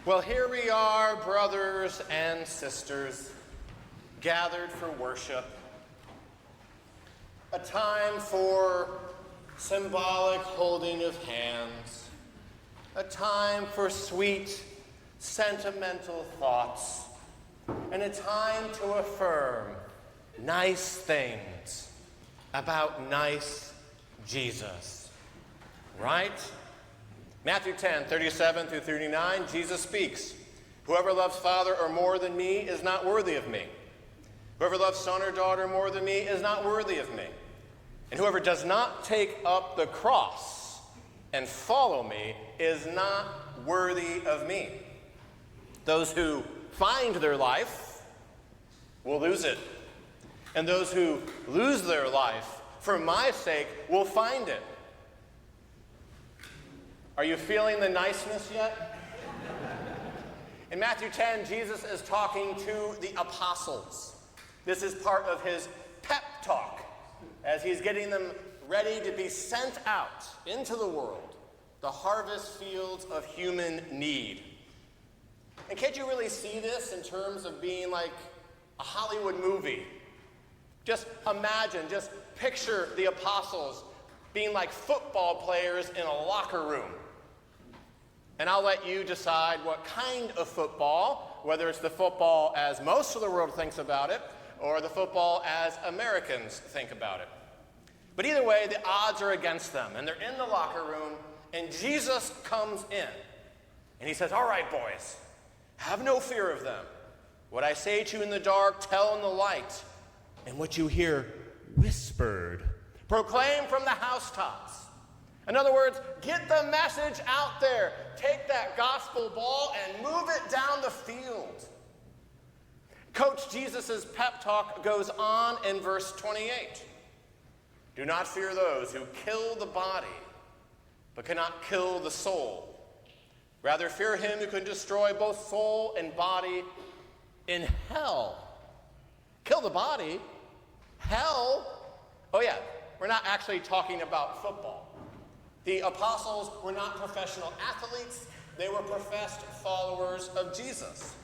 Well, here we are, brothers and sisters, gathered for worship. A time for symbolic holding of hands. A time for sweet, sentimental thoughts. And a time to affirm nice things about nice Jesus. Right? Matthew 10, 37 through 39, Jesus speaks, "Whoever loves father or more than me is not worthy of me. Whoever loves son or daughter more than me is not worthy of me. And whoever does not take up the cross and follow me is not worthy of me. Those who find their life will lose it. And those who lose their life for my sake will find it." Are you feeling the niceness yet? In Matthew 10, Jesus is talking to the apostles. This is part of his pep talk as he's getting them ready to be sent out into the world, the harvest fields of human need. And can't you really see this in terms of being like a Hollywood movie? Just imagine, just picture the apostles being like football players in a locker room. And I'll let you decide what kind of football, whether it's the football as most of the world thinks about it, or the football as Americans think about it. But either way, the odds are against them, and they're in the locker room, and Jesus comes in, and he says, "All right, boys, have no fear of them. What I say to you in the dark, tell in the light, and what you hear whispered, proclaim from the housetops." In other words, get the message out there. Take that gospel ball and move it down the field. Coach Jesus' pep talk goes on in verse 28. "Do not fear those who kill the body, but cannot kill the soul. Rather fear him who can destroy both soul and body in hell." Kill the body? Hell? Oh yeah, we're not actually talking about football. The apostles were not professional athletes. They were professed followers of Jesus.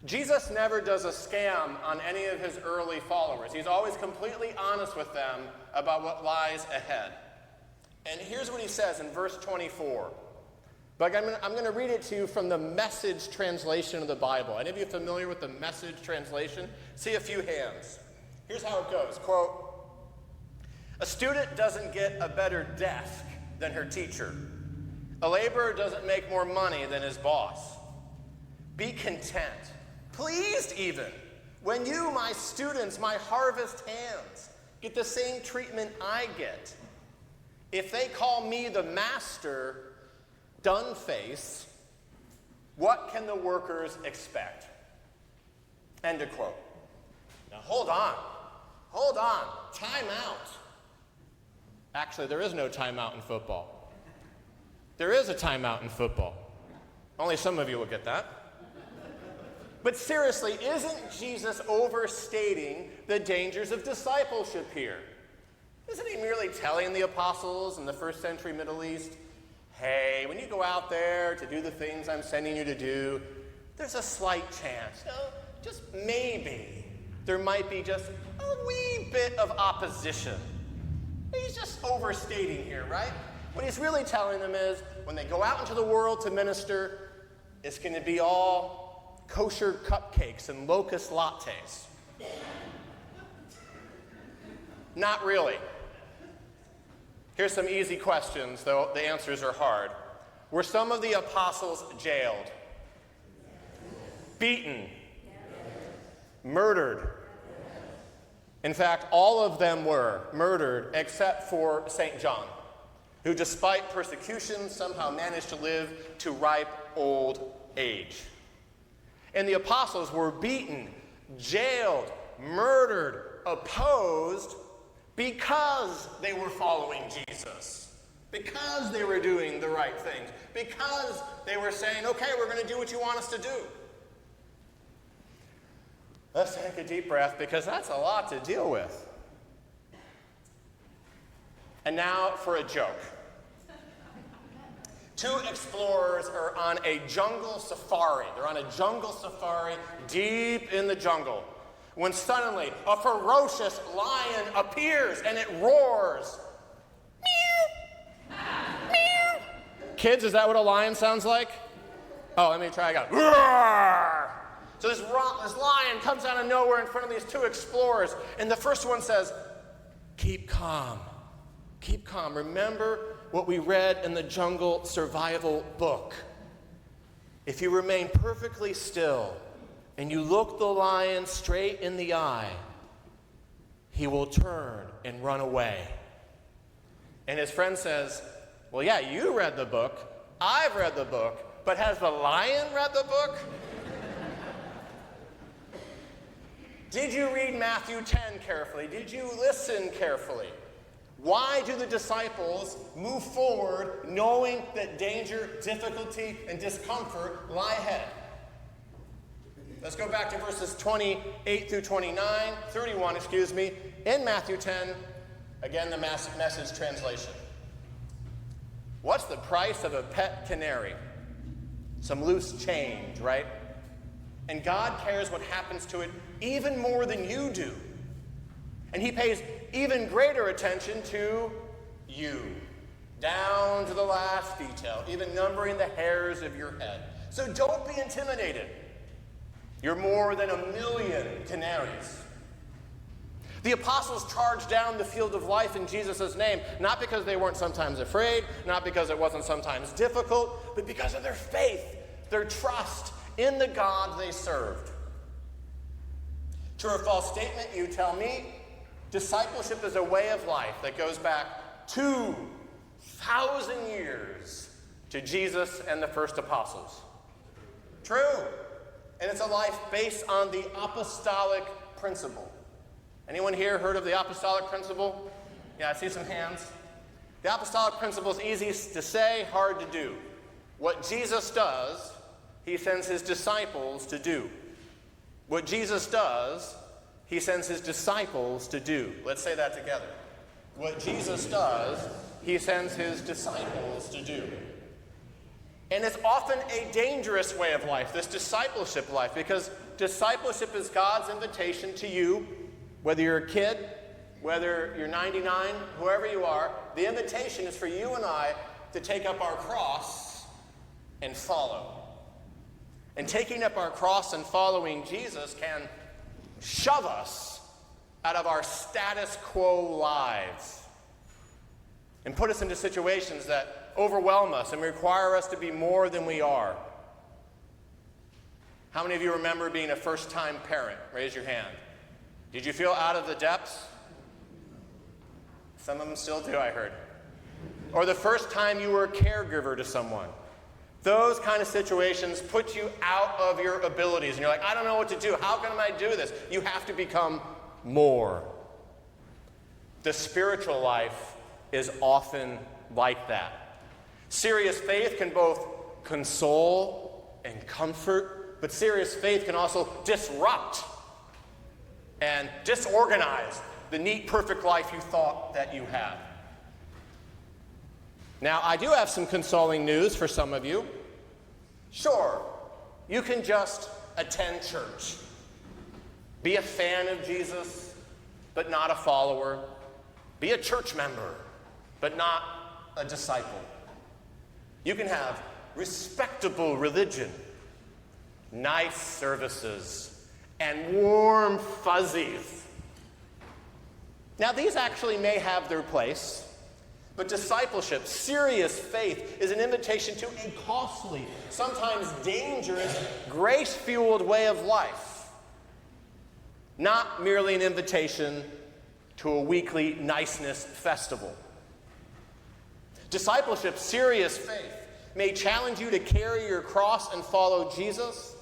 Jesus never does a scam on any of his early followers. He's always completely honest with them about what lies ahead. And here's what he says in verse 24. But I'm going to read it to you from the Message translation of the Bible. Any of you familiar with the Message translation? See a few hands. Here's how it goes. Quote, "A student doesn't get a better desk than her teacher. A laborer doesn't make more money than his boss. Be content, pleased even, when you, my students, my harvest hands, get the same treatment I get. If they call me the master, done face, what can the workers expect?" End of quote. Now hold on, time out. Actually, there is no timeout in football. There is a timeout in football. Only some of you will get that. But seriously, isn't Jesus overstating the dangers of discipleship here? Isn't he merely telling the apostles in the first century Middle East, hey, when you go out there to do the things I'm sending you to do, there's a slight chance, just maybe, there might be just a wee bit of opposition. He's just overstating here, right? What he's really telling them is, when they go out into the world to minister, it's going to be all kosher cupcakes and locust lattes. Not really. Here's some easy questions, though the answers are hard. Were some of the apostles jailed? Beaten? Murdered? In fact, all of them were murdered except for St. John, who despite persecution somehow managed to live to ripe old age. And the apostles were beaten, jailed, murdered, opposed because they were following Jesus, because they were doing the right things, because they were saying, okay, we're going to do what you want us to do. Let's take a deep breath, because that's a lot to deal with. And now for a joke. Two explorers are on a jungle safari. They're on a jungle safari deep in the jungle, when suddenly a ferocious lion appears and it roars. Meow! Meow! Kids, is that what a lion sounds like? Oh, let me try again. Roar! So this lion comes out of nowhere in front of these two explorers, and the first one says, "Keep calm. Keep calm. Remember what we read in the jungle survival book. If you remain perfectly still and you look the lion straight in the eye, he will turn and run away." And his friend says, "Well, yeah, you read the book. I've read the book. But has the lion read the book?" Did you read Matthew 10 carefully? Did you listen carefully? Why do the disciples move forward knowing that danger, difficulty, and discomfort lie ahead? Let's go back to verses 28 through 31, in Matthew 10, again the Message translation. What's the price of a pet canary? Some loose change, right? And God cares what happens to it even more than you do. And he pays even greater attention to you, down to the last detail, even numbering the hairs of your head. So don't be intimidated. You're more than 1,000,000 canaries. The apostles charged down the field of life in Jesus' name, not because they weren't sometimes afraid, not because it wasn't sometimes difficult, but because of their faith, their trust in the God they served. True or false statement, you tell me. Discipleship is a way of life that goes back 2,000 years to Jesus and the first apostles. True. And it's a life based on the apostolic principle. Anyone here heard of the apostolic principle? Yeah, I see some hands. The apostolic principle is easy to say, hard to do. What Jesus does, he sends his disciples to do. What Jesus does, he sends his disciples to do. Let's say that together. What Jesus does, he sends his disciples to do. And it's often a dangerous way of life, this discipleship life, because discipleship is God's invitation to you, whether you're a kid, whether you're 99, whoever you are. The invitation is for you and I to take up our cross and follow. And taking up our cross and following Jesus can shove us out of our status quo lives and put us into situations that overwhelm us and require us to be more than we are. How many of you remember being a first-time parent? Raise your hand. Did you feel out of the depths? Some of them still do, I heard. Or the first time you were a caregiver to someone. Those kind of situations put you out of your abilities. And you're like, I don't know what to do. How can I do this? You have to become more. The spiritual life is often like that. Serious faith can both console and comfort, but serious faith can also disrupt and disorganize the neat, perfect life you thought that you had. Now, I do have some consoling news for some of you. Sure, you can just attend church. Be a fan of Jesus, but not a follower. Be a church member, but not a disciple. You can have respectable religion, nice services, and warm fuzzies. Now, these actually may have their place. But discipleship, serious faith, is an invitation to a costly, sometimes dangerous, grace-fueled way of life. Not merely an invitation to a weekly niceness festival. Discipleship, serious faith, may challenge you to carry your cross and follow Jesus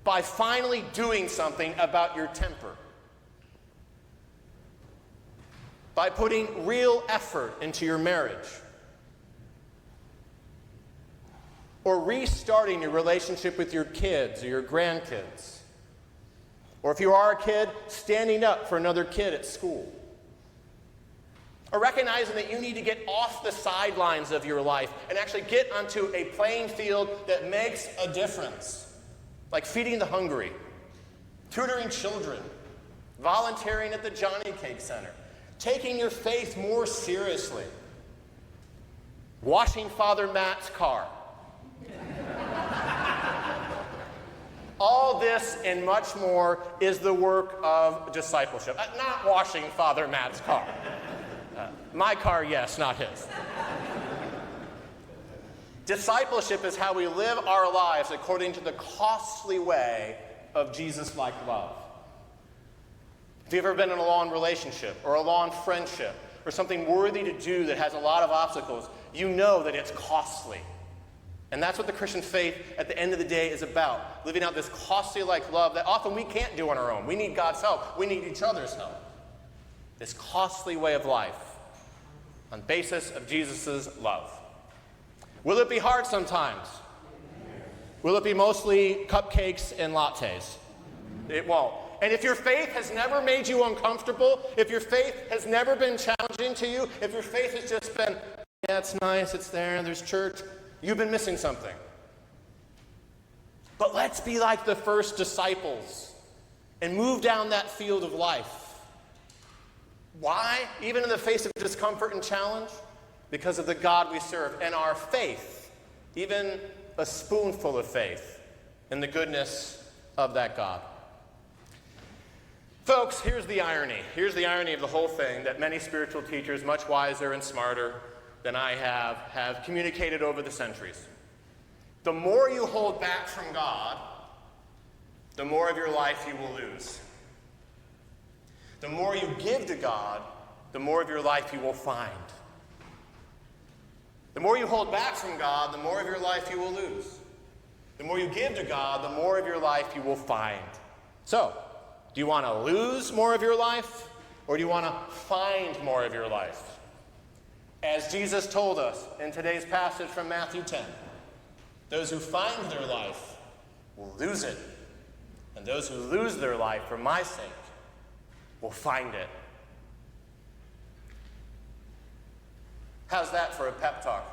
by finally doing something about your temper. By putting real effort into your marriage. Or restarting your relationship with your kids or your grandkids. Or if you are a kid, standing up for another kid at school. Or recognizing that you need to get off the sidelines of your life and actually get onto a playing field that makes a difference. Like feeding the hungry, tutoring children, volunteering at the Johnny Cake Center, taking your faith more seriously, washing Father Matt's car. All this and much more is the work of discipleship. Not washing Father Matt's car. My car, yes, not his. Discipleship is how we live our lives according to the costly way of Jesus-like love. If you've ever been in a long relationship or a long friendship or something worthy to do that has a lot of obstacles, you know that it's costly. And that's what the Christian faith at the end of the day is about, living out this costly-like love that often we can't do on our own. We need God's help. We need each other's help. This costly way of life on basis of Jesus' love. Will it be hard sometimes? Will it be mostly cupcakes and lattes? It won't. And if your faith has never made you uncomfortable, if your faith has never been challenging to you, if your faith has just been, yeah, it's nice, it's there, there's church, you've been missing something. But let's be like the first disciples and move down that field of life. Why? Even in the face of discomfort and challenge? Because of the God we serve and our faith, even a spoonful of faith in the goodness of that God. Folks, here's the irony. Here's the irony of the whole thing that many spiritual teachers, much wiser and smarter than I have communicated over the centuries. The more you hold back from God, the more of your life you will lose. The more you give to God, the more of your life you will find. The more you hold back from God, the more of your life you will lose. The more you give to God, the more of your life you will find. So, do you want to lose more of your life, or do you want to find more of your life? As Jesus told us in today's passage from Matthew 10, those who find their life will lose it, and those who lose their life for my sake will find it. How's that for a pep talk?